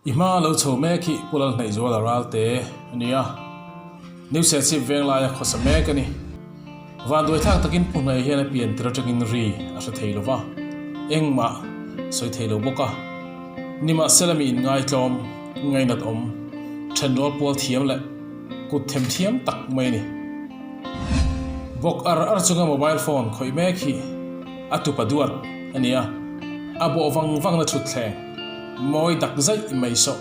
Ima lo cho me ki pulal nei zo la ralte ania new set si veng la ya khosa me ka ni van doi thak takin punai hian pian tira takin ri a sa theilo wa engma soi theilo boka nima selami in ngai tlom ngai nat om thandol pol thiam le kut them thiam tak mai ni bok ar chunga mobile phone khoi me khi atu paduat ania abo wang na thut thleng moi dak zai mai so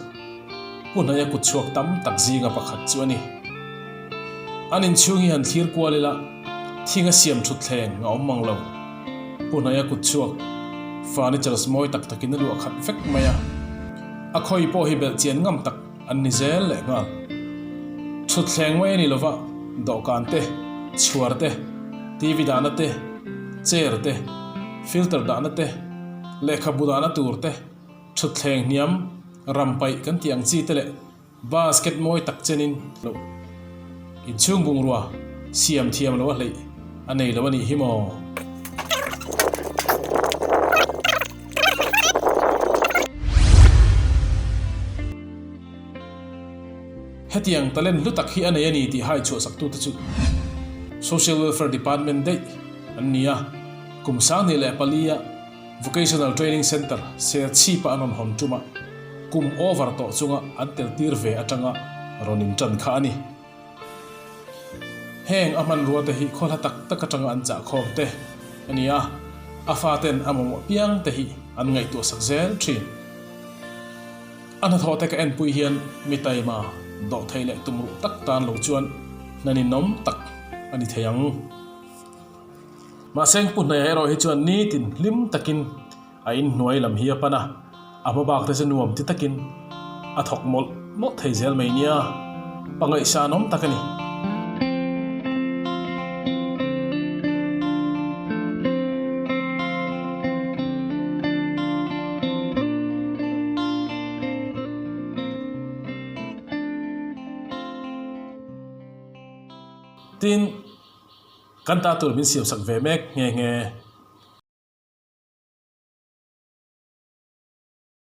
punaya kut chuak tam tak zinga pakhat chu ani anin chungi han thir kwalila thinga siam thut thleng nga omang lo punaya kut chuak furnitures moi tak takin lu khat fek maya a khoi po hi bel chen ngam tak an ni zel le ngal thut thleng mai ni lova dokan te chuar te tv dana te chair te filter dana te lekha budana tur te thut thleng niam rampai kan tiang chi tele basket moi tak chenin lo in chung bung ruwa siam thiam lo hlei anei lo ni himo hetiang talen lutak hi anei ani ti hai chu sak tu ta chu social welfare department dei ania kumsang ni le palia vocational training center se chi pa anon hon tuma kum over to chunga antel tir ve atanga ronin tan kha ani heng aman ruate hi khola tak tak atanga an cha khom te ania afaten amamo piang te hi an ngai tu sak zel thin an thote ka en pui hian mitai ma do thaile tumru tak tan lo chuan nani nom tak ani theyang ma seng pun nei hero hi chuan ni tin lim takin a in hnuai lam hi apana ama bak te nuam ti takin a thok mol mo thei zel mai nia pangai sa nom takani tin kan ta tur min siam sak ve mek nge